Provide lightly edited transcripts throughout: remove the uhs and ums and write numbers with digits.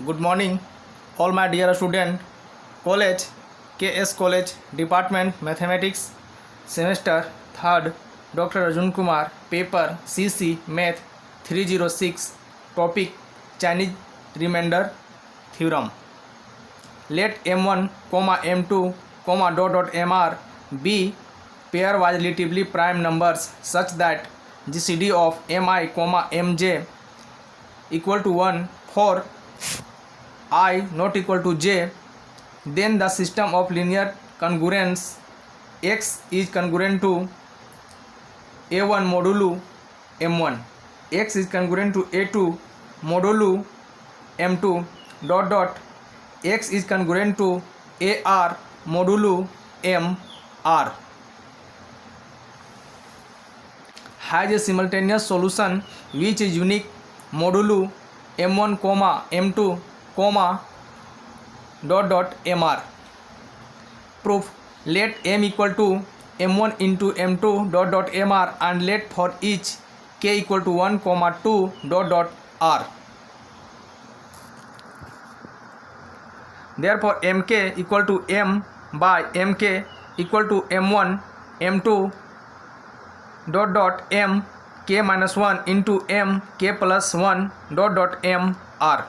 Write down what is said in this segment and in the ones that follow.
Good morning, all my dear student. College, KS College, Department Mathematics, Semester 3rd, Dr. Arjun Kumar, Paper CC Math 306, Topic Chinese Remainder Theorem. Let M1, M2, Mr be pairwise relatively prime numbers such that GCD of Mi, Mj equal to 1 for I not equal to j, then the system of linear congruence x is congruent to a1 modulo m1, x is congruent to a2 modulo m2 dot dot x is congruent to ar modulo mr, has a simultaneous solution which is unique modulo m1 m2 dot dot mr. Proof: let m equal to m1 into m2 dot dot mr and let for each k equal to 1 2 dot dot r. Therefore mk equal to m by mk equal to m1 m2 dot dot m k minus 1 into m k plus 1 dot dot m r.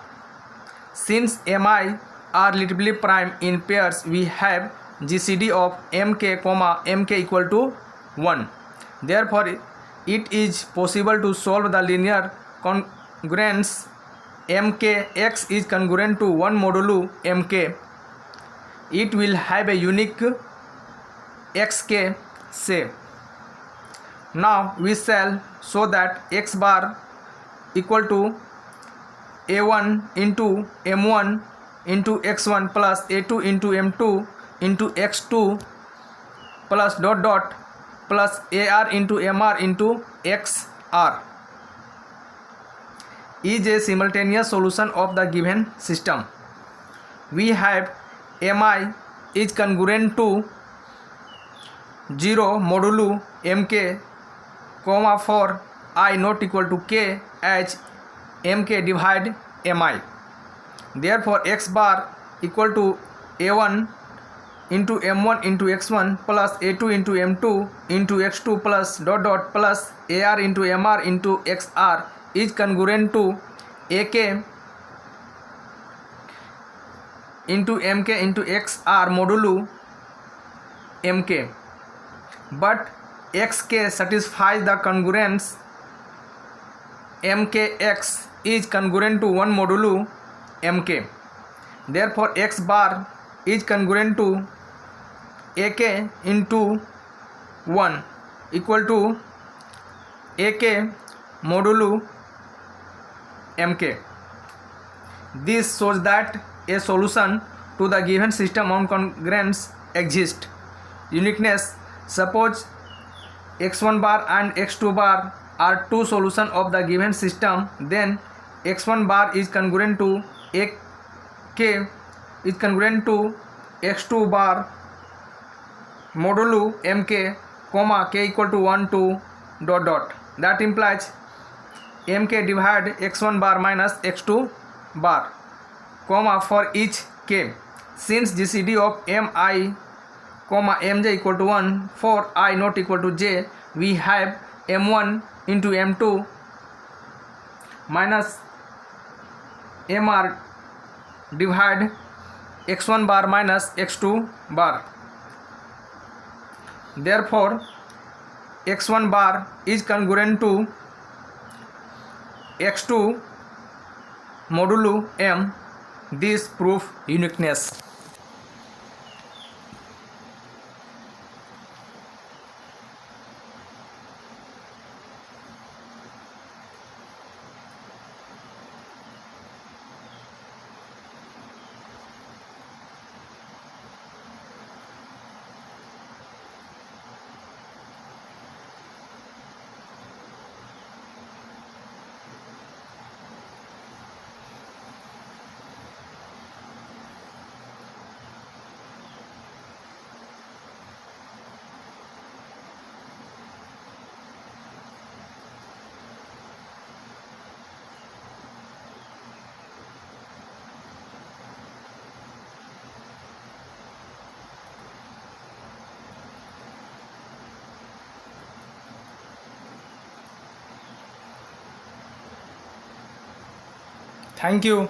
Since mi are relatively prime in pairs, we have GCD of mk, mk equal to 1. Therefore, it is possible to solve the linear congruence mk x is congruent to 1 modulo mk. It will have a unique xk, say. Now we shall show that x bar equal to a1 into m1 into x1 plus a2 into m2 into x2 plus dot dot plus ar into mr into xr is a simultaneous solution of the given system. We have mi is congruent to 0 modulo mk, for I not equal to k as mk divide mi. Therefore x bar equal to a1 into m1 into x1 plus a2 into m2 into x2 plus dot dot plus ar into mr into xr is congruent to ak into mk into xr modulo mk. But xk satisfies the congruence mkx is congruent to 1 modulo mk. Therefore x bar is congruent to ak into 1 equal to ak modulo mk. This shows that a solution to the given system on congruence exists. Uniqueness: suppose x1 bar and x2 bar are two solutions of the given system, then x1 bar is congruent to k is congruent to x2 bar modulo mk, k equal to 1 2 dot dot. That implies mk divide x1 bar minus x2 bar, for each k. Since GCD of mi, mj equal to 1 for I not equal to j, we have m1 into m2 minus mr divide x1 bar minus x2 bar. Therefore x1 bar is congruent to x2 modulo m. This proof uniqueness. Thank you.